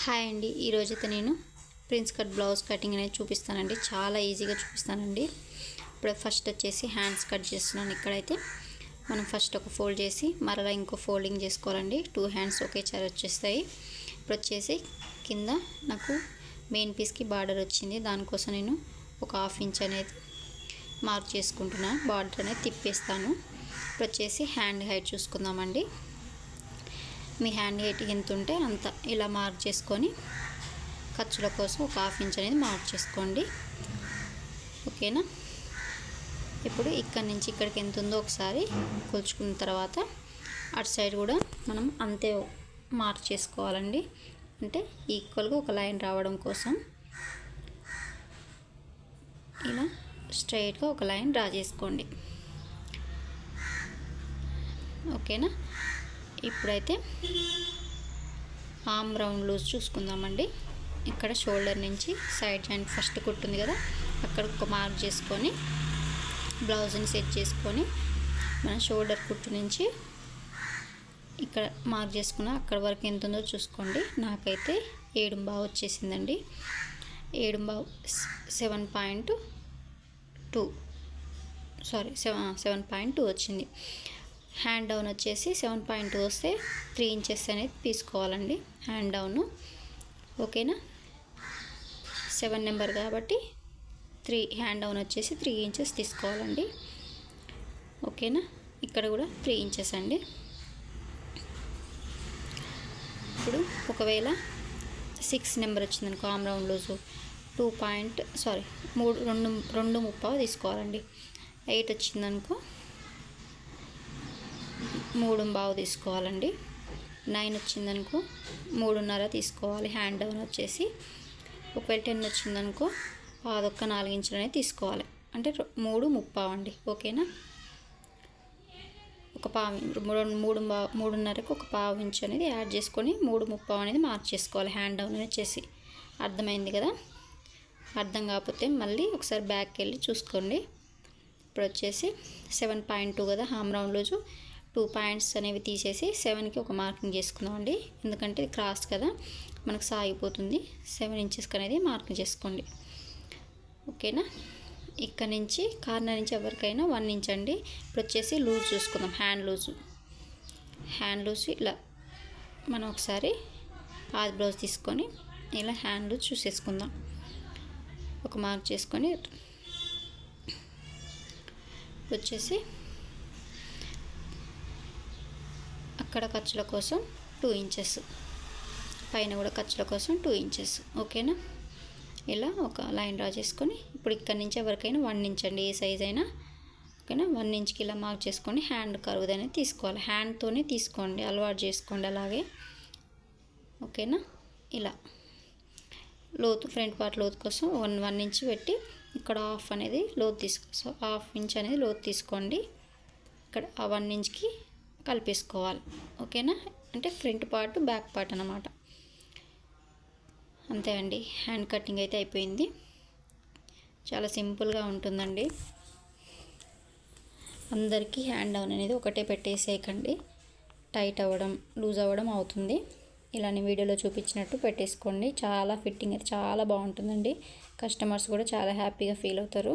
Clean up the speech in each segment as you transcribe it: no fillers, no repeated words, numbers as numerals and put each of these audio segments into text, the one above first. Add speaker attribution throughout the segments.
Speaker 1: Hi అండి, ఈరోజైతే నేను ప్రిన్స్ కట్ బ్లౌజ్ కటింగ్ అనేది చూపిస్తానండి. చాలా ఈజీగా చూపిస్తానండి. ఇప్పుడు ఫస్ట్ వచ్చేసి హ్యాండ్స్ కట్ చేస్తున్నాను. ఇక్కడైతే మనం ఫస్ట్ ఒక ఫోల్డ్ చేసి మరలా ఇంకో ఫోల్డింగ్ చేసుకోవాలండి. 2 హ్యాండ్స్ ఒకేసారి వచ్చేస్తాయి. ఇప్పుడు వచ్చేసి కింద నాకు మెయిన్ పీస్కి బార్డర్ వచ్చింది. దానికోసం నేను ఒక 1/2 ఇంచ్ అనేది మార్క్ చేసుకుంటున్నాను. బార్డర్ అనేది తిప్పేస్తాను. ఇప్పుడు వచ్చేసి హ్యాండ్ హైట్ చూసుకుందామండి. మీ హ్యాండ్ హైట్ ఎంత ఉంటే అంత ఇలా మార్క్ చేసుకొని ఖర్చుల కోసం ఒక 1/2 ఇంచ్ అనేది మార్క్ చేసుకోండి. ఓకేనా. ఇప్పుడు ఇక్కడ నుంచి ఇక్కడికి ఎంత ఉందో ఒకసారి కొలుచుకున్న తర్వాత అటు సైడ్ కూడా మనం అంతే మార్క్ చేసుకోవాలండి. అంటే ఈక్వల్గా ఒక లైన్ రావడం కోసం ఇలా స్ట్రైట్గా ఒక లైన్ డ్రా చేసుకోండి. ఓకేనా. ఇప్పుడైతే ఆర్మ్ రౌండ్ లూజ్ చూసుకుందామండి. ఇక్కడ షోల్డర్ నుంచి సైడ్ జాయింట్ ఫస్ట్ కుట్టుంది కదా, అక్కడ ఒక మార్క్ చేసుకొని బ్లౌజ్ని సెట్ చేసుకొని మన షోల్డర్ కుట్టు నుంచి ఇక్కడ మార్క్ చేసుకున్న అక్కడ వరకు ఎంత ఉందో చూసుకోండి. నాకైతే 7.5 వచ్చేసిందండి. 7.2 వచ్చింది. హ్యాండ్ డౌన్ వచ్చేసి 7.2 వస్తే 3 ఇంచెస్ అనేది తీసుకోవాలండి హ్యాండ్ డౌన్. ఓకేనా. 7 నెంబర్ కాబట్టి 3 హ్యాండ్ డౌన్ వచ్చేసి 3 ఇంచెస్ తీసుకోవాలండి. ఓకేనా. ఇక్కడ కూడా 3 ఇంచెస్ అండి. ఇప్పుడు ఒకవేళ 6 నెంబర్ వచ్చిందనుకో ఆర్మ్ రౌండ్ లూజు 2.5 తీసుకోవాలండి. 8 వచ్చిందనుకో 3.5 తీసుకోవాలండి. 9 వచ్చిందనుకో 3.5 తీసుకోవాలి హ్యాండ్ డౌన్ వచ్చేసి. ఒకవేళ 10 వచ్చిందనుకో 4 ఇంచులు అనేది తీసుకోవాలి. అంటే 3.5 అండి. ఓకేనా. ఒక 3.5కి ఒక 1/2 ఇంచు అనేది యాడ్ చేసుకొని 3.5 అనేది మార్క్ చేసుకోవాలి హ్యాండ్ డౌన్ వచ్చేసి. అర్థమైంది కదా. అర్థం కాకపోతే మళ్ళీ ఒకసారి బ్యాక్కి వెళ్ళి చూసుకోండి. ఇప్పుడు వచ్చేసి 7.2 కదా ఆర్మ్ రౌండ్ లూజు. 2 పాయింట్స్ అనేవి తీసేసి 7కి ఒక మార్కింగ్ చేసుకుందామండి. ఎందుకంటే ఇది క్రాస్ కదా, మనకు సాగిపోతుంది. 7 ఇంచెస్కి అనేది మార్కింగ్ చేసుకోండి. ఓకేనా. ఇక్కడ నుంచి కార్నర్ నుంచి ఎవరికైనా 1 ఇంచ్ అండి. ఇప్పుడు వచ్చేసి లూజ్ చూసుకుందాం. హ్యాండ్ లూజ్ ఇలా మనం ఒకసారి ఆది బ్లౌజ్ తీసుకొని ఇలా హ్యాండ్ లూజ్ చూసేసుకుందాం. ఒక మార్క్ చేసుకొని వచ్చేసి అక్కడ ఖర్చుల కోసం 2 ఇంచెస్, పైన కూడా ఖర్చుల కోసం 2 ఇంచెస్. ఓకేనా. ఇలా ఒక లైన్ డ్రా చేసుకొని ఇప్పుడు ఇక్కడ నుంచి ఎవరికైనా 1 ఇంచ్ అండి, ఏ సైజ్ అయినా. ఓకేనా. 1 ఇంచ్కి ఇలా మార్క్ చేసుకొని హ్యాండ్ కర్వ్ అనేది తీసుకోవాలి. హ్యాండ్తోనే తీసుకోండి, అలవాటు చేసుకోండి అలాగే. ఓకేనా. ఇలా లోతు ఫ్రంట్ పార్ట్ లోతు కోసం 1 ఇంచ్ పెట్టి ఇక్కడ 1/2 అనేది లోతు 1/2 ఇంచ్ అనేది లోతు తీసుకోండి. ఇక్కడ ఆ 1 ఇంచ్కి కలిపేసుకోవాలి. ఓకేనా. అంటే ఫ్రంట్ పార్ట్ బ్యాక్ పార్ట్ అన్నమాట. అంతే అండి. హ్యాండ్ కటింగ్ అయితే అయిపోయింది. చాలా సింపుల్గా ఉంటుందండి. అందరికీ హ్యాండ్ డౌన్ అనేది ఒకటే పెట్టేసేయకండి, టైట్ అవ్వడం లూజ్ అవ్వడం అవుతుంది. ఇలానే వీడియోలో చూపించినట్టు పెట్టేసుకోండి. చాలా ఫిట్టింగ్ అయితే చాలా బాగుంటుందండి. కస్టమర్స్ కూడా చాలా హ్యాపీగా ఫీల్ అవుతారు.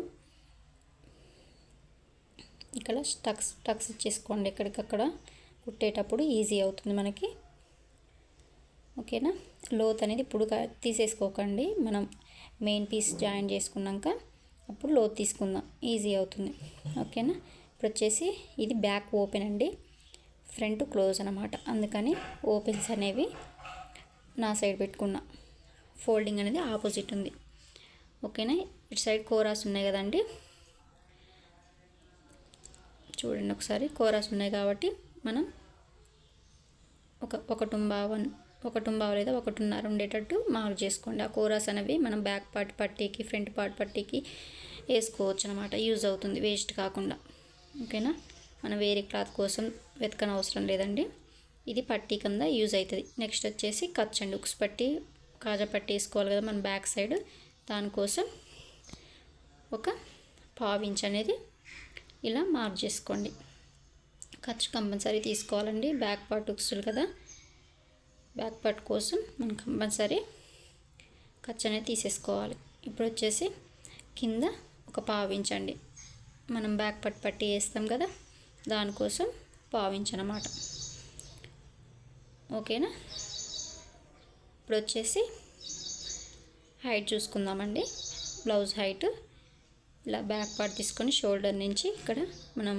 Speaker 1: ఇక్కడ టక్స్ ఇచ్చేసుకోండి. ఎక్కడికక్కడ కుట్టేటప్పుడు ఈజీ అవుతుంది మనకి. ఓకేనా. లోత్ అనేది ఇప్పుడు తీసేసుకోకండి. మనం మెయిన్ పీస్ జాయిన్ చేసుకున్నాక అప్పుడు లోత్ తీసుకుందాం, ఈజీ అవుతుంది. ఓకేనా. ఇప్పుడు వచ్చేసి ఇది బ్యాక్ ఓపెన్ అండి, ఫ్రంట్ క్లోజ్ అన్నమాట. అందుకని ఓపెన్స్ అనేవి నా సైడ్ పెట్టుకున్నా. ఫోల్డింగ్ అనేది ఆపోజిట్ ఉంది. ఓకేనా. ఇటు సైడ్ కోరాస్ ఉన్నాయి కదండి, చూడండి ఒకసారి. కోరాస్ ఉన్నాయి కాబట్టి మనం ఒకటుంబావ లేదా 1.5 ఉండేటట్టు మార్క్ చేసుకోండి. ఆ కోరాస్ అనేవి మనం బ్యాక్ పార్ట్ పట్టీకి ఫ్రంట్ పార్ట్ పట్టీకి వేసుకోవచ్చు అనమాట. యూజ్ అవుతుంది, వేస్ట్ కాకుండా. ఓకేనా. మనం వేరే క్లాత్ కోసం వెతకని అవసరం లేదండి. ఇది పట్టీ కింద యూజ్ అవుతుంది. నెక్స్ట్ వచ్చేసి ఖర్చు అండి. ఉక్స్ పట్టీ కాజా పట్టీ వేసుకోవాలి కదా మన బ్యాక్ సైడ్. దానికోసం ఒక 1/2 ఇంచ్ అనేది ఇలా మార్క్ చేసుకోండి. ఖర్చు కంపల్సరీ తీసుకోవాలండి. బ్యాక్ పార్ట్ ఉక్సులు కదా. బ్యాక్ పార్ట్ కోసం మనం కంపల్సరీ ఖర్చు అనేది తీసేసుకోవాలి. ఇప్పుడు వచ్చేసి కింద ఒక పావించండి, మనం బ్యాక్ పార్ట్ పట్టి వేస్తాం కదా, దానికోసం పావించనమాట. ఓకేనా. ఇప్పుడు వచ్చేసి హైట్ చూసుకుందామండి. బ్లౌజ్ హైట్ ఇలా బ్యాక్ పార్ట్ తీసుకొని షోల్డర్ నుంచి ఇక్కడ మనం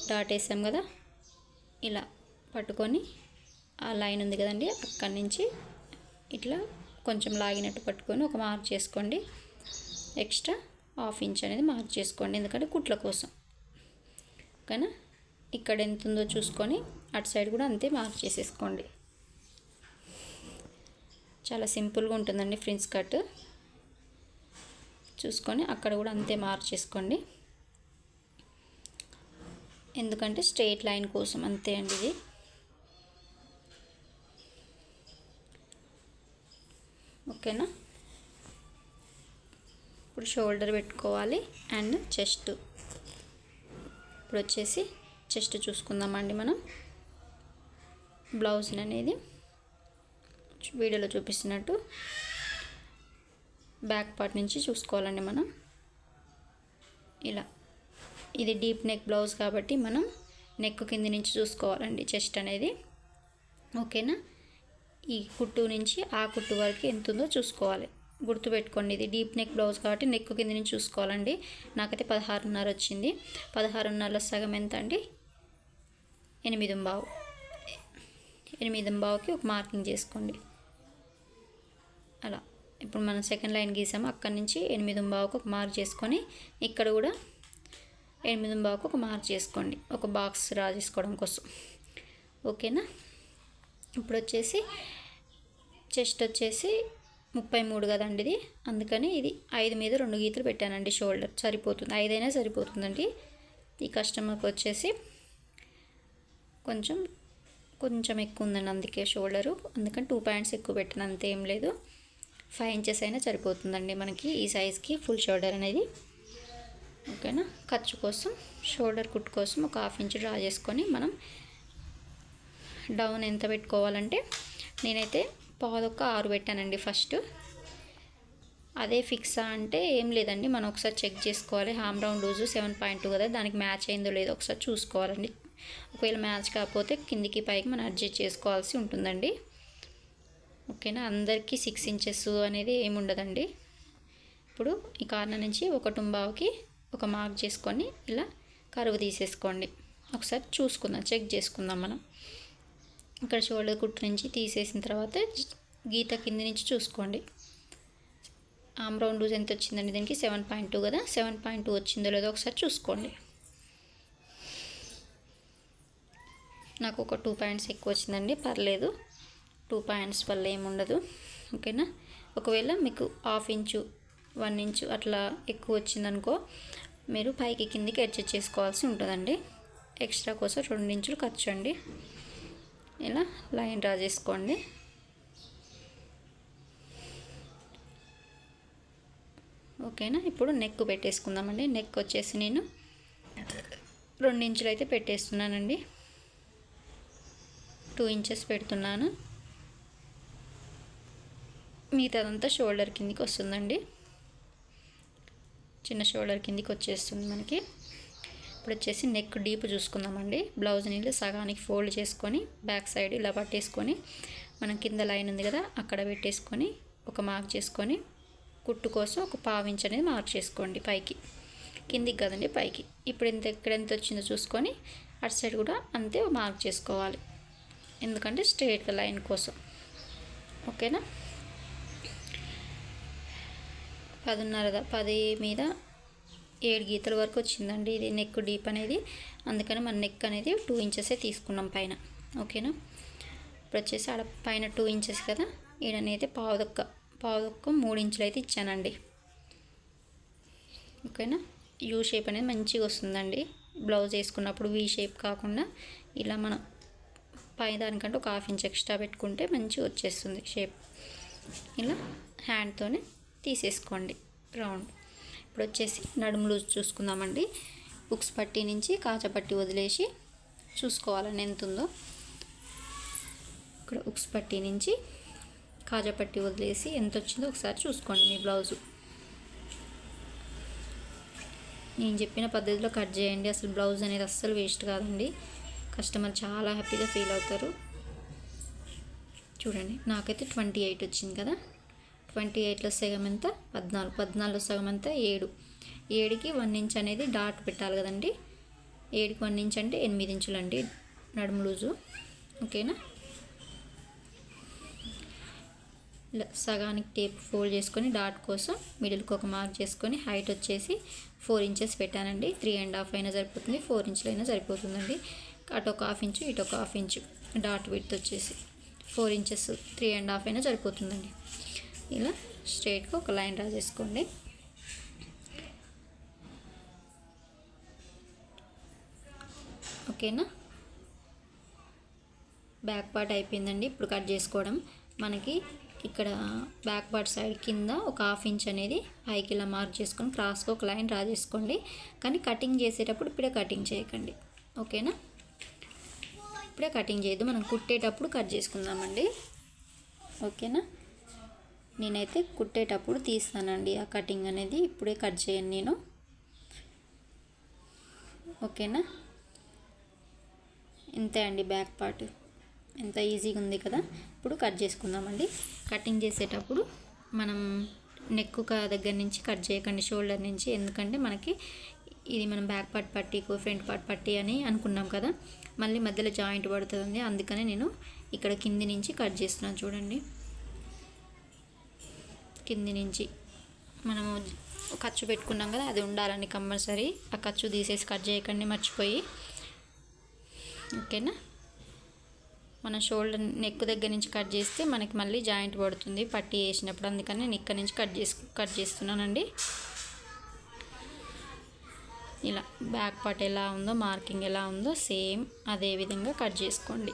Speaker 1: డాట్ వేసాం కదా, ఇలా పట్టుకొని ఆ లైన్ ఉంది కదండి, అక్కడి నుంచి ఇట్లా కొంచెం లాగినట్టు పట్టుకొని ఒక మార్క్ చేసుకోండి. ఎక్స్ట్రా 1/2 ఇంచ్ అనేది మార్క్ చేసుకోండి, ఎందుకంటే కుట్ల కోసం. ఓకేనా. ఇక్కడ ఎంత ఉందో చూసుకొని అటు సైడ్ కూడా అంతే మార్క్ చేసేసుకోండి. చాలా సింపుల్గా ఉంటుందండి ఫ్రిన్స్ కట్. చూసుకొని అక్కడ కూడా అంతే మార్క్ చేసుకోండి, ఎందుకంటే స్ట్రెయిట్ లైన్ కోసం అంతే అండి ఇది. ఓకేనా. ఇప్పుడు షోల్డర్ పెట్టుకోవాలి అండ్ చెస్ట్. ఇప్పుడు వచ్చేసి చెస్ట్ చూసుకుందామండి. మనం బ్లౌజ్ అనేది వీడియోలో చూపిస్తున్నట్టు బ్యాక్ పార్ట్ నుంచి చూసుకోవాలండి మనం. ఇలా ఇది డీప్ నెక్ బ్లౌజ్ కాబట్టి మనం నెక్ కింద నుంచి చూసుకోవాలండి చెస్ట్ అనేది. ఓకేనా. ఈ కుట్టు నుంచి ఆ కుట్టు వరకు ఎంత ఉందో చూసుకోవాలి, గుర్తుపెట్టుకోండి. ఇది డీప్ నెక్ బ్లౌజ్ కాబట్టి నెక్ కింద నుంచి చూసుకోవాలండి. నాకైతే 16.5 వచ్చింది. 16.5లో సగం ఎంత అండి? 8.15. 8.15కి ఒక మార్కింగ్ చేసుకోండి. అలా ఇప్పుడు మనం సెకండ్ లైన్ గీసాము, అక్కడి నుంచి 8.15కి ఒక మార్క్ చేసుకొని ఇక్కడ కూడా 8.15కి ఒక మార్క్ చేసుకోండి, ఒక బాక్స్ డ్రా చేసుకోవడం కోసం. ఓకేనా. ఇప్పుడు వచ్చేసి చెస్ట్ వచ్చేసి 33 కదండి ఇది, అందుకని ఇది 5 మీద 2 గీతలు పెట్టానండి. షోల్డర్ సరిపోతుంది, 5 అయినా సరిపోతుందండి. ఈ కస్టమర్కి వచ్చేసి కొంచెం ఎక్కువ ఉందండి, అందుకే షోల్డరు, అందుకని 2 పాయింట్స్ ఎక్కువ పెట్టాను, అంతేం లేదు. 5 ఇంచెస్ అయినా సరిపోతుందండి మనకి ఈ సైజ్కి ఫుల్ షోల్డర్ అనేది. ఓకేనా. ఖర్చు కోసం షోల్డర్ కుట్టు కోసం ఒక 1/2 ఇంచ్ డ్రా చేసుకొని మనం డౌన్ ఎంత పెట్టుకోవాలంటే, నేనైతే 6 పెట్టానండి ఫస్ట్. అదే ఫిక్సా అంటే ఏం లేదండి, మనం ఒకసారి చెక్ చేసుకోవాలి. హామ్ రౌండ్ లూజు 7.2 కదా, దానికి మ్యాచ్ అయిందో లేదో ఒకసారి చూసుకోవాలండి. ఒకవేళ మ్యాచ్ కాకపోతే కిందికి పైకి మనం అడ్జస్ట్ చేసుకోవాల్సి ఉంటుందండి. ఓకేనా. అందరికీ 6 ఇంచెస్ అనేది ఏముండదండి. ఇప్పుడు ఈ కార్నర్ నుంచి 1.25కి ఒక మార్క్ చేసుకొని ఇలా కరువు తీసేసుకోండి. ఒకసారి చూసుకుందాం, చెక్ చేసుకుందాం మనం. ఇక్కడ షోల్డర్ కుట్టు నుంచి తీసేసిన తర్వాత గీత కింది నుంచి చూసుకోండి. ఆమ్ రౌండ్ లూజ్ ఎంత వచ్చిందండి దీనికి? 7.2 కదా, 7.2 వచ్చిందో లేదో ఒకసారి చూసుకోండి. నాకు ఒక 2 పాయింట్స్ ఎక్కువ వచ్చిందండి, పర్లేదు. 2 పాయింట్స్ వల్ల ఏముండదు. ఓకేనా. ఒకవేళ మీకు 1/2 ఇంచు 1 ఇంచు అట్లా ఎక్కువ వచ్చిందనుకో, మీరు పైకి కిందికి అడ్జస్ట్ చేసుకోవాల్సి ఉంటుందండి. ఎక్స్ట్రా కోసం 2 ఇంచులు ఖర్చు అండి. ఇలా లైన్ డ్రా చేసుకోండి. ఓకేనా. ఇప్పుడు నెక్ పెట్టేసుకుందామండి. నెక్ వచ్చేసి నేను 2 ఇంచులు అయితే పెట్టేస్తున్నానండి, 2 ఇంచెస్ పెడుతున్నాను. మిగతాదంతా షోల్డర్ కిందికి వస్తుందండి, చిన్న షోల్డర్ కిందికి వచ్చేస్తుంది మనకి. ఇప్పుడు వచ్చేసి నెక్ డీప్ చూసుకుందామండి. బ్లౌజ్ నీళ్ళు సగానికి ఫోల్డ్ చేసుకొని బ్యాక్ సైడ్ ఇలా పట్టేసుకొని మనం కింద లైన్ ఉంది కదా అక్కడ పెట్టేసుకొని ఒక మార్క్ చేసుకొని కుట్టు కోసం ఒక 1/2 ఇంచ్ అనేది మార్క్ చేసుకోండి, పైకి కిందికి కదండి పైకి. ఇప్పుడు ఇక్కడ ఎంత వచ్చిందో చూసుకొని అటు సైడ్ కూడా అంతే మార్క్ చేసుకోవాలి, ఎందుకంటే స్ట్రైట్ లైన్ కోసం. ఓకేనా. 10 మీద 7 గీతల వరకు వచ్చిందండి ఇది నెక్ డీప్ అనేది, అందుకని మన నెక్ అనేది 2 ఇంచెసే తీసుకున్నాం పైన. ఓకేనా. ఇప్పుడు వచ్చేసి ఆడ పైన 2 ఇంచెస్ కదా, ఈడనైతే పావుదొక్క 3 ఇంచులు అయితే ఇచ్చానండి. ఓకేనా. యూ షేప్ అనేది మంచిగా వస్తుందండి బ్లౌజ్ వేసుకున్నప్పుడు, వీ షేప్ కాకుండా ఇలా మనం పై దానికంటే ఒక 1/2 ఇంచ్ ఎక్స్ట్రా పెట్టుకుంటే మంచిగా వచ్చేస్తుంది షేప్. ఇలా హ్యాండ్తోనే తీసేసుకోండి రౌండ్. ఇప్పుడు వచ్చేసి నడుము లూజ్ చూసుకుందామండి. బుక్స్ పట్టీ నుంచి కాజా పట్టీ వదిలేసి చూసుకోవాలని ఎంత ఉందో. ఇక్కడ ఉక్స్ పట్టీ నుంచి కాజా పట్టీ వదిలేసి ఎంత వచ్చిందో ఒకసారి చూసుకోండి మీ బ్లౌజు. నేను చెప్పిన పద్ధతిలో కట్ చేయండి, అసలు బ్లౌజ్ అనేది అస్సలు వేస్ట్ కాదండి. కస్టమర్ చాలా హ్యాపీగా ఫీల్ అవుతారు. చూడండి నాకైతే 28 వచ్చింది కదా. 28లో సగం ఎంత 14, 14లో సగం ఎంత 7, 7కి 1 ఇంచ్ అనేది డాట్ పెట్టాలి కదండి. 7కి 1 ఇంచ్ అంటే 8 ఇంచులండి నడుము లూజు. ఓకేనా, ఇలా సగానికి టేప్ ఫోల్డ్ చేసుకొని డాట్ కోసం మిడిల్కి ఒక మార్క్ చేసుకొని హైట్ వచ్చేసి 4 ఇంచెస్ పెట్టానండి. 3.5 అయినా సరిపోతుంది, 4 ఇంచులు అయినా సరిపోతుందండి. అటు ఒక 1/2 ఇంచు ఇటు ఒక 1/2 ఇంచు డాట్ విడ్త్ వచ్చేసి 4 ఇంచెస్, 3.5 అయినా సరిపోతుందండి. ఇలా స్ట్రైట్గా ఒక లైన్ డ్రా చేసుకోండి. ఓకేనా, బ్యాక్ పార్ట్ అయిపోయిందండి. ఇప్పుడు కట్ చేసుకోవడం. మనకి ఇక్కడ బ్యాక్ పార్ట్ సైడ్ కింద ఒక 1/2 ఇంచ్ అనేది పైకి ఇలా మార్క్ చేసుకొని క్రాస్గా ఒక లైన్ డ్రా చేసుకోండి. కానీ కటింగ్ చేసేటప్పుడు ఇప్పుడే కటింగ్ చేయకండి. ఓకేనా, ఇప్పుడే కటింగ్ చేయొద్దు, మనం కుట్టేటప్పుడు కట్ చేసుకుందామండి. ఓకేనా, నేనైతే కుట్టేటప్పుడు తీస్తానండి ఆ కటింగ్ అనేది, ఇప్పుడే కట్ చేయను నేను. ఓకేనా, ఇంతే అండి బ్యాక్ పార్ట్. ఎంత ఈజీగా ఉంది కదా. ఇప్పుడు కట్ చేసుకుందామండి. కటింగ్ చేసేటప్పుడు మనం నెక్ దగ్గర నుంచి కట్ చేయకండి, షోల్డర్ నుంచి. ఎందుకంటే మనకి ఇది మనం బ్యాక్ పార్ట్ పట్టీ ఫ్రంట్ పార్ట్ పట్టీ అని అనుకున్నాం కదా, మళ్ళీ మధ్యలో జాయింట్ పడుతుంది. అందుకనే నేను ఇక్కడ కింది నుంచి కట్ చేస్తున్నాను. చూడండి, కింది నుంచి మనము ఖర్చు పెట్టుకున్నాం కదా, అది ఉండాలని కంపల్సరీ. ఆ ఖర్చు తీసేసి కట్ చేయకండి మర్చిపోయి. ఓకేనా, మన షోల్డర్ నెక్ దగ్గర నుంచి కట్ చేస్తే మనకి మళ్ళీ జాయింట్ పడుతుంది పట్టీ వేసినప్పుడు. అందుకని నేను ఇక్కడ నుంచి కట్ చేస్తున్నానండి. ఇలా బ్యాక్ పార్ట్ ఎలా ఉందో, మార్కింగ్ ఎలా ఉందో సేమ్ అదే విధంగా కట్ చేసుకోండి.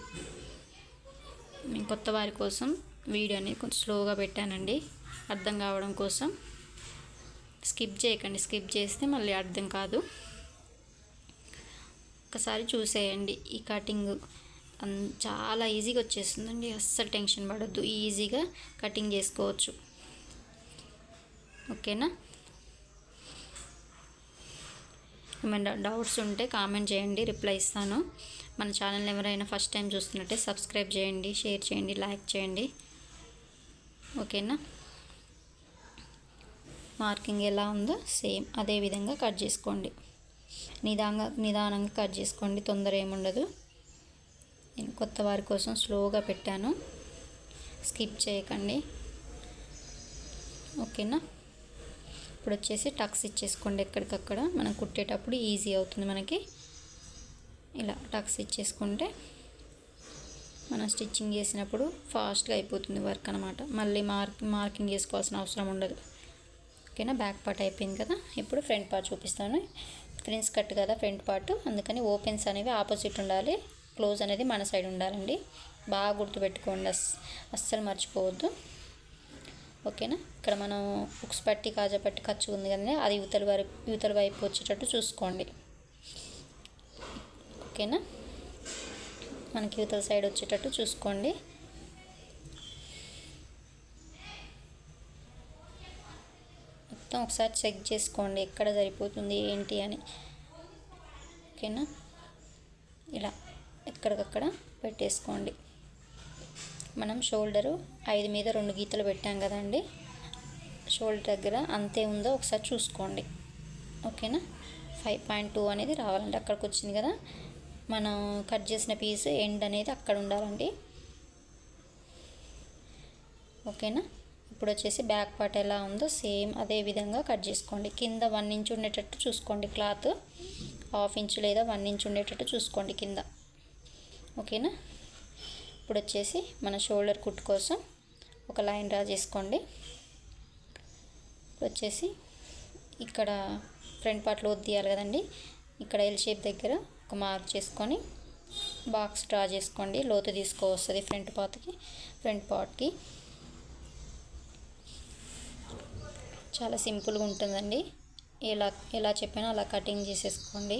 Speaker 1: నేను కొత్త వారి కోసం వీడియో అనేది కొంచెం స్లోగా పెట్టానండి, అర్థం కావడం కోసం. స్కిప్ చేయకండి, స్కిప్ చేస్తే మళ్ళీ అర్థం కాదు. ఒకసారి చూసేయండి. ఈ కటింగ్ చాలా ఈజీగా వచ్చేస్తుందండి, అస్సలు టెన్షన్ పడొద్దు, ఈజీగా కటింగ్ చేసుకోవచ్చు. ఓకేనా, ఏమైనా డౌట్స్ ఉంటే కామెంట్ చేయండి, రిప్లై ఇస్తాను. మన ఛానల్ ఎవరైనా ఫస్ట్ టైం చూస్తున్నట్టే సబ్స్క్రైబ్ చేయండి, షేర్ చేయండి, లైక్ చేయండి. ఓకేనా, మార్కింగ్ ఎలా ఉందో సేమ్ అదే విధంగా కట్ చేసుకోండి. నిదానంగా కట్ చేసుకోండి, తొందర ఏముండదు. నేను కొత్త వారి కోసం స్లోగా పెట్టాను, స్కిప్ చేయకండి. ఓకేనా, ఇప్పుడు వచ్చేసి టక్స్ ఇచ్చేసుకోండి ఎక్కడికక్కడ. మనం కుట్టేటప్పుడు ఈజీ అవుతుంది మనకి. ఇలా టక్స్ ఇచ్చేసుకుంటే మనం స్టిచ్చింగ్ చేసినప్పుడు ఫాస్ట్గా అయిపోతుంది వర్క్ అనమాట. మళ్ళీ మార్కింగ్ చేసుకోవాల్సిన అవసరం ఉండదు. ఓకేనా, బ్యాక్ పార్ట్ అయిపోయింది కదా. ఇప్పుడు ఫ్రంట్ పార్ట్ చూపిస్తాను. ప్రిన్స్ కట్ కదా ఫ్రంట్ పార్ట్, అందుకని ఓపెన్స్ అనేవి ఆపోజిట్ ఉండాలి, క్లోజ్ అనేది మన సైడ్ ఉండాలండి. బాగా గుర్తుపెట్టుకోండి, అస్సలు మర్చిపోవద్దు. ఓకేనా, ఇక్కడ మనం ఉక్స్ పట్టి కాజా పట్టి ఖర్చు ఉంది కదండి, అది యువతల వైపు వచ్చేటట్టు చూసుకోండి. ఓకేనా, మనకి యువతల సైడ్ వచ్చేటట్టు చూసుకోండి. మొత్తం ఒకసారి చెక్ చేసుకోండి ఎక్కడ సరిపోతుంది ఏంటి అని. ఓకేనా, ఇలా ఎక్కడికక్కడ పెట్టేసుకోండి. మనం షోల్డరు 5 మీద 2 గీతలు పెట్టాం కదండి, షోల్డర్ దగ్గర అంతే ఉందో ఒకసారి చూసుకోండి. ఓకేనా, 5.2 అనేది రావాలండి, అక్కడికి వచ్చింది కదా. మనం కట్ చేసిన పీస్ ఎండ్ అనేది అక్కడ ఉండాలండి. ఓకేనా, ఇప్పుడు వచ్చేసి బ్యాక్ పార్ట్ ఎలా ఉందో సేమ్ అదే విధంగా కట్ చేసుకోండి. కింద 1 ఇంచ్ ఉండేటట్టు చూసుకోండి, క్లాత్ 1/2 ఇంచ్ లేదా 1 ఇంచ్ ఉండేటట్టు చూసుకోండి కింద. ఓకేనా, ఇప్పుడు వచ్చేసి మన షోల్డర్ కుట్ కోసం ఒక లైన్ డ్రా చేసుకోండి. ఇప్పుడు వచ్చేసి ఇక్కడ ఫ్రంట్ పార్ట్లో తీయాలి కదండి, ఇక్కడ ఎల్ షేప్ దగ్గర ఒక మార్క్ చేసుకొని బాక్స్ డ్రా చేసుకోండి. లోతు తీసుకోవస్తుంది ఫ్రంట్ పార్ట్కి. చాలా సింపుల్గా ఉంటుందండి, ఎలా చెప్పినా అలా కటింగ్ చేసేసుకోండి.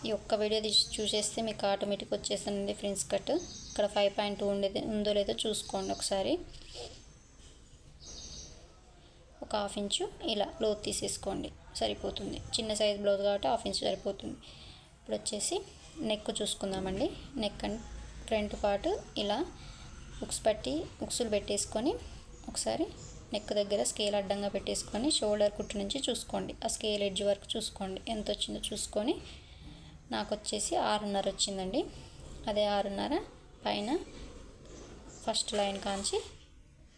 Speaker 1: ఈ ఒక్క వీడియో తీసి చూసేస్తే మీకు ఆటోమేటిక్ వచ్చేస్తుందండి ఫ్రిన్స్ కట్. ఇక్కడ 5.2 ఉండేది ఉందో లేదో చూసుకోండి ఒకసారి. ఒక హాఫ్ ఇంచు ఇలా లోతు తీసేసుకోండి, సరిపోతుంది. చిన్న సైజ్ బ్లౌజ్ కాబట్టి హాఫ్ ఇంచు సరిపోతుంది. ఇప్పుడు వచ్చేసి నెక్ చూసుకుందామండి. నెక్ అండ్ ఫ్రంట్ పార్ట్ ఇలా ఉక్సులు పెట్టేసుకొని ఒకసారి నెక్ దగ్గర స్కేల్ అడ్డంగా పెట్టేసుకొని షోల్డర్ కుట్టు నుంచి చూసుకోండి. ఆ స్కేల్ ఎడ్జ్ వరకు చూసుకోండి ఎంత వచ్చిందో చూసుకొని. నాకు వచ్చేసి 6.5 వచ్చిందండి. అదే 6.5 పైన ఫస్ట్ లైన్ కాంచి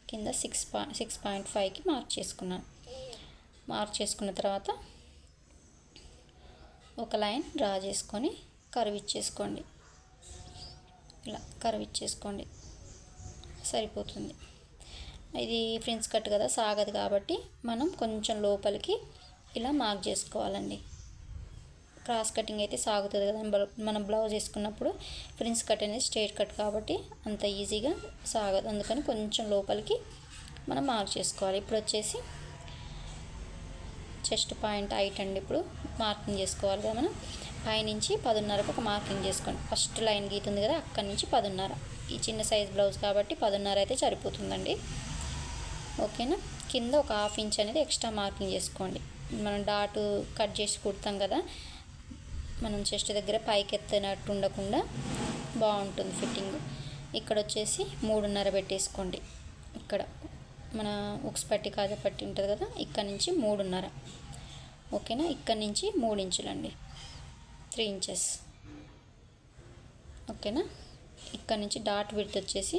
Speaker 1: కింద 6.5కి మార్క్ చేసుకున్నాను. మార్క్ చేసుకున్న తర్వాత ఒక లైన్ డ్రా చేసుకొని కర్వ్ ఇచ్చేసుకోండి. ఇలా కర్వ్ ఇచ్చేసుకోండి, సరిపోతుంది. ఇది ఫ్రిన్స్ కట్ కదా, సాగదు కాబట్టి మనం కొంచెం లోపలికి ఇలా మార్క్ చేసుకోవాలండి. క్రాస్ కటింగ్ అయితే సాగుతుంది కదా మనం బ్లౌజ్ వేసుకున్నప్పుడు. ఫ్రిన్స్ కట్ అనేది స్ట్రైట్ కట్ కాబట్టి అంత ఈజీగా సాగదు, అందుకని కొంచెం లోపలికి మనం మార్క్ చేసుకోవాలి. ఇప్పుడు వచ్చేసి చెస్ట్ పాయింట్ హైట్ అండి. ఇప్పుడు మార్కింగ్ చేసుకోవాలి కదా మనం. పైనుంచి 10.5కు ఒక మార్కింగ్ చేసుకోండి. ఫస్ట్ లైన్ గీతుంది కదా, అక్కడి నుంచి 10.5. ఈ చిన్న సైజ్ బ్లౌజ్ కాబట్టి 10.5 అయితే సరిపోతుందండి. ఓకేనా. కింద ఒక హాఫ్ ఇంచ్ అనేది ఎక్స్ట్రా మార్కింగ్ చేసుకోండి. మనం డాటు కట్ చేసి కుడతాం కదా, మనం చెస్ట్ దగ్గర పైకి ఎత్తినట్టు ఉండకుండా బాగుంటుంది ఫిట్టింగ్. ఇక్కడ వచ్చేసి 3.5 పెట్టేసుకోండి. ఇక్కడ మన ఉక్స్ పట్టి కాజా పట్టి ఉంటుంది కదా, ఇక్కడ నుంచి 3.5. ఓకేనా. ఇక్కడ నుంచి 3 ఇంచులండి, 3 ఇంచెస్. ఓకేనా. ఇక్కడ నుంచి డాట్ విడ్త్ వచ్చేసి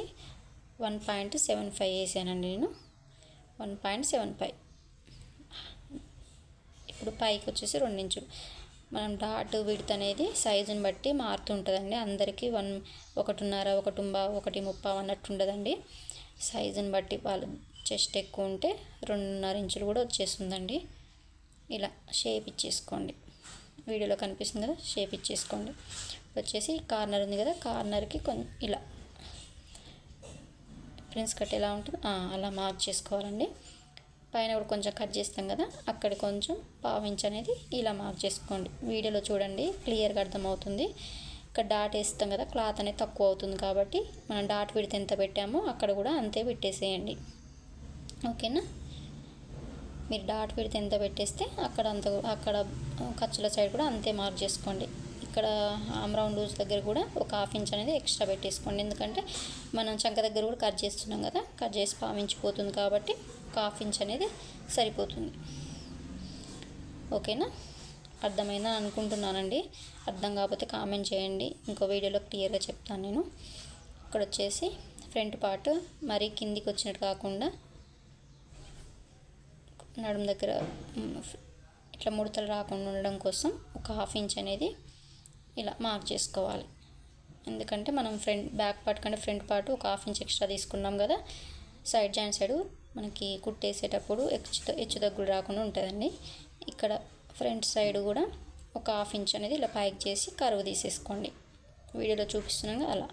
Speaker 1: 1.75 వేసానండి నేను, 1.75. ఇప్పుడు పైకి వచ్చేసి 2 ఇంచులు. మనం డాట్ విడ్త్ అనేది సైజుని బట్టి మారుతుంటుందండి. అందరికీ 1.5, 1.30 అన్నట్టు ఉండదండి. సైజుని బట్టి వాళ్ళు చెస్ట్ ఎక్కువ ఉంటే 2.5 ఇంచులు కూడా వచ్చేస్తుందండి. ఇలా షేప్ ఇచ్చేసుకోండి. వీడియోలో కనిపిస్తుంది కదా, షేప్ ఇచ్చేసుకోండి. వచ్చేసి కార్నర్ ఉంది కదా, కార్నర్కి కొంచెం ఇలా ఫ్రిన్స్ కట్ ఎలా ఉంటుంది అలా మార్క్ చేసుకోవాలండి. పైన కూడా కొంచెం కట్ చేస్తాం కదా, అక్కడ కొంచెం 1/2 ఇంచ్ అనేది ఇలా మార్క్ చేసుకోండి. వీడియోలో చూడండి, క్లియర్గా అర్థమవుతుంది. ఇక్కడ డాట్ వేస్తాం కదా, క్లాత్ అనేది తక్కువ అవుతుంది కాబట్టి మనం డాట్ విడ్త్ ఎంత పెట్టామో అక్కడ కూడా అంతే పెట్టేసేయండి. ఓకేనా. మీరు డాట్ విడ్త్ ఎంత పెట్టేస్తే అక్కడ ఖర్చుల సైడ్ కూడా అంతే మార్క్ చేసుకోండి. ఇక్కడ ఆమ్ రౌండ్ లూజ్ దగ్గర కూడా ఒక హాఫ్ ఇంచ్ అనేది ఎక్స్ట్రా పెట్టేసుకోండి. ఎందుకంటే మనం చంక దగ్గర కూడా కట్ చేస్తున్నాం కదా, కట్ చేసి 1/2 ఇంచ్ పోతుంది కాబట్టి ఒక హాఫ్ ఇంచ్ అనేది సరిపోతుంది. ఓకేనా. అర్థమైందని అనుకుంటున్నానండి. అర్థం కాకపోతే కామెంట్ చేయండి, ఇంకో వీడియోలో క్లియర్గా చెప్తాను నేను. ఇక్కడ వచ్చేసి ఫ్రంట్ పార్ట్ మరీ కిందికి వచ్చినట్టు కాకుండా నడుము దగ్గర ఇట్లా ముడతలు రాకుండా ఉండడం కోసం ఒక హాఫ్ ఇంచ్ అనేది ఇలా మార్క్ చేసుకోవాలి. ఎందుకంటే మనం బ్యాక్ పార్ట్ కంటే ఫ్రంట్ పార్ట్ ఒక హాఫ్ ఇంచ్ ఎక్స్ట్రా తీసుకున్నాం కదా, సైడ్ జాయింట్ సైడు మనకి కుట్టేసేటప్పుడు హెచ్చు తగ్గులు రాకుండా ఉంటుందండి. ఇక్కడ ఫ్రంట్ సైడ్ కూడా ఒక హాఫ్ ఇంచ్ అనేది ఇలా పైకి చేసి కర్వ్ తీసేసుకోండి. వీడియోలో చూపిస్తున్నాగా అలా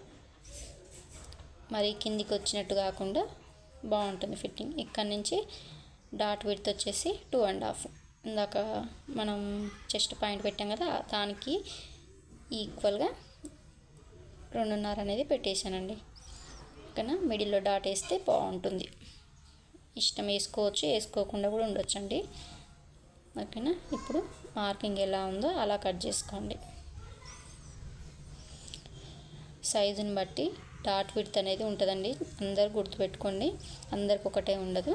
Speaker 1: మరి కిందికి వచ్చినట్టు కాకుండా బాగుంటుంది ఫిట్టింగ్. ఇక్కడ నుంచి డాట్ విడ్త్ వచ్చేసి 2.5. ఇందాక మనం చెస్ట్ పాయింట్ పెట్టాం కదా, దానికి ఈక్వల్గా 2.5 అనేది పెట్టేశానండి. ఓకేనా. మిడిల్లో డాట్ వేస్తే బాగుంటుంది. ఇష్టం వేసుకోవచ్చు, వేసుకోకుండా కూడా ఉండొచ్చండి. ఓకేనా. ఇప్పుడు మార్కింగ్ ఎలా ఉందో అలా కట్ చేసుకోండి. సైజుని బట్టి డాట్ విడ్త్ అనేది ఉంటుందండి, అందరు గుర్తుపెట్టుకోండి. అందరికి ఒకటే ఉండదు.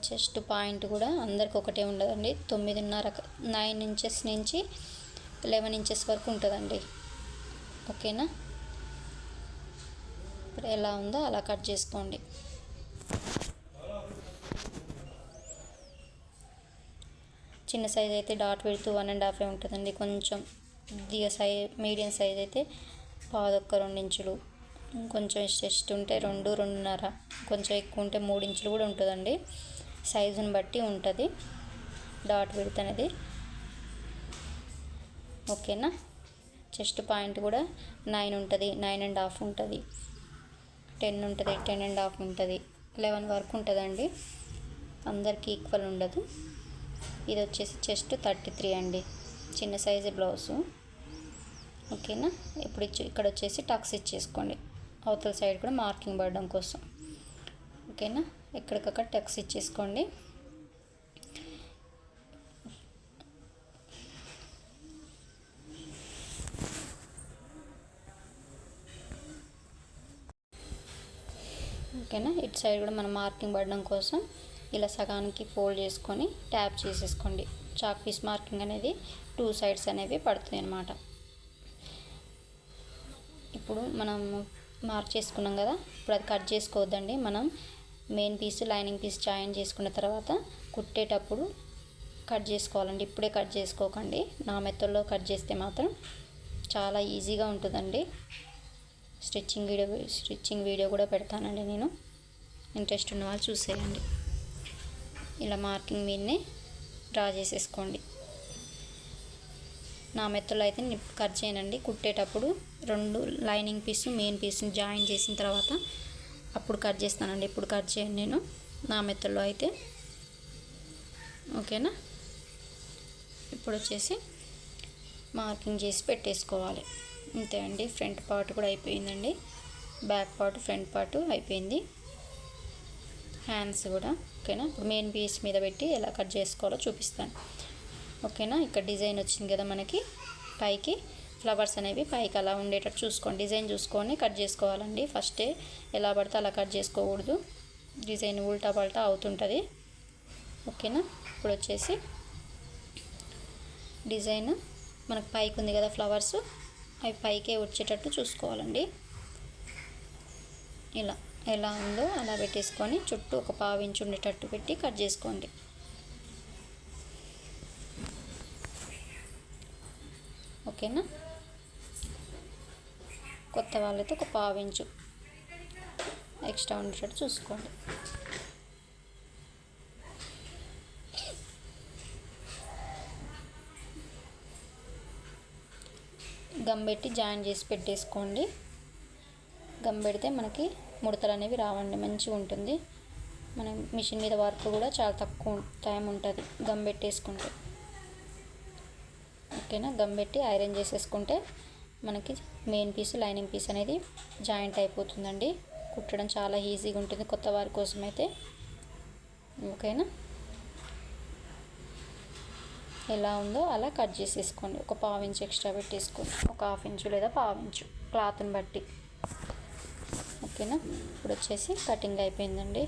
Speaker 1: చెస్ట్ పాయింట్ కూడా అందరికి ఒకటే ఉండదండి. 9 ఇంచెస్ నుంచి 11 ఇంచెస్ వరకు ఉంటుందండి. ఓకేనా. ఇప్పుడు ఎలా ఉందో అలా కట్ చేసుకోండి. చిన్న సైజ్ అయితే డాట్ విడ్త్ 1.5 ఉంటుందండి. కొంచెం మీడియం సైజ్ అయితే 1.5-2 ఇంచులు, కొంచెం చెస్ట్ ఉంటే 2-2.5, కొంచెం ఎక్కువ ఉంటే 3 ఇంచులు కూడా ఉంటుందండి. సైజుని బట్టి ఉంటుంది డాట్ విడ్త్ అనేది. ఓకేనా. చెస్ట్ పాయింట్ కూడా 9 ఉంటుంది, 9.5 ఉంటుంది, 10 ఉంటుంది, 10.5 ఉంటుంది, 11 వరకు ఉంటుందండి. అందరికీ ఈక్వల్ ఉండదు. ఇది వచ్చేసి చెస్ట్ 33 అండి. చిన్న సైజు బ్లౌజు. ఓకేనా. ఇప్పుడు ఇక్కడ వచ్చేసి టక్స్ ఇచ్చేసుకోండి, అవతల సైడ్ కూడా మార్కింగ్ పడడం కోసం. ఓకేనా. ఎక్కడికక్కడ టక్స్ ఇచ్చేసుకోండి. ఓకేనా. ఇటు సైడ్ కూడా మనం మార్కింగ్ పడడం కోసం ఇలా సగానికి ఫోల్డ్ చేసుకొని ట్యాప్ చేసేసుకోండి. చాక్ పీస్ మార్కింగ్ అనేది 2 సైడ్స్ అనేవి పడుతుంది అన్నమాట. ఇప్పుడు మనం మార్క్ చేసుకున్నాం కదా, ఇప్పుడు అది కట్ చేసుకోవద్దండి. మనం main piece lining piece join చేసుకున్న తర్వాత కుట్టేటప్పుడు కట్ చేసుకోవాలండి. ఇప్పుడే కట్ చేసుకోకండి. నా మెథడ్లో కట్ చేస్తే మాత్రం చాలా ఈజీగా ఉంటుందండి. స్టిచ్చింగ్ వీడియో కూడా పెడతానండి నేను. ఇంట్రెస్ట్ ఉన్న వాళ్ళు చూసేయండి. ఇలా మార్కింగ్ మీదనే డ్రా చేసేసుకోండి. నా మెథడ్లో అయితే కట్ చేయనండి. కుట్టేటప్పుడు 2 లైనింగ్ పీసు మెయిన్ పీస్ని జాయిన్ చేసిన తర్వాత అప్పుడు కట్ చేస్తానండి. ఇప్పుడు కట్ చేయను నేను నా మెథడ్లో అయితే. ఓకేనా. ఇప్పుడు వచ్చేసి మార్కింగ్ చేసి పెట్టేసుకోవాలి. అంతే అండి. ఫ్రంట్ పార్ట్ కూడా అయిపోయిందండి. బ్యాక్ పార్ట్ ఫ్రంట్ పార్ట్ అయిపోయింది. హ్యాండ్స్ కూడా. ఓకేనా. ఇప్పుడు మెయిన్ పీస్ మీద పెట్టి ఎలా కట్ చేసుకోవాలో చూపిస్తాను. ఓకేనా. ఇక్కడ డిజైన్ వచ్చింది కదా మనకి, పైకి ఫ్లవర్స్ అనేవి పైకి అలా ఉండేటట్టు చూసుకోండి. డిజైన్ చూసుకొని కట్ చేసుకోవాలండి. ఫస్టే ఎలా పడితే అలా కట్ చేసుకోకూడదు. డిజైన్ ఉల్టా పల్టా అవుతుంటుంది. ఓకేనా. ఇప్పుడు వచ్చేసి డిజైన్ మనకు పైకి ఉంది కదా ఫ్లవర్స్, అవి పైకే వచ్చేటట్టు చూసుకోవాలండి. ఇలా ఎలా ఉందో అలా పెట్టేసుకొని చుట్టూ ఒక 1/2 ఇంచ్ ఉండేటట్టు పెట్టి కట్ చేసుకోండి. ఓకేనా. కొత్త వాళ్ళైతే ఒక 1/2 ఇంచు ఎక్స్ట్రా ఉండేటట్టు చూసుకోండి. గమ్ పెట్టి జాయిన్ చేసి పెట్టేసుకోండి. గమ్ పెడితే మనకి ముడతలు అనేవి రావండి, మంచిగా ఉంటుంది. మన మిషన్ మీద వర్క్ కూడా చాలా తక్కువ టైం ఉంటుంది గమ్ పెట్టేసుకుంటే. ఓకేనా. గమ్ పెట్టి ఐరన్ చేసేసుకుంటే మనకి మెయిన్ పీస్ లైనింగ్ పీస్ అనేది జాయింట్ అయిపోతుందండి. కుట్టడం చాలా ఈజీగా ఉంటుంది కొత్త వారి కోసం అయితే. ఓకేనా. ఎలా ఉందో అలా కట్ చేసేసుకోండి. ఒక 1/2 ఇంచ్ ఎక్స్ట్రా పెట్టేసుకోండి, ఒక 1/2 ఇంచు లేదా 1/2 ఇంచు క్లాత్ని బట్టి. ఓకేనా. ఇప్పుడు వచ్చేసి కటింగ్ అయిపోయిందండి.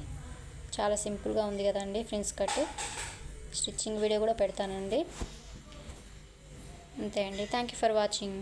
Speaker 1: చాలా సింపుల్గా ఉంది కదండి ఫ్రిల్స్ కట్. స్టిచ్చింగ్ వీడియో కూడా పెడతానండి. అంతే అండి. Thank you for watching.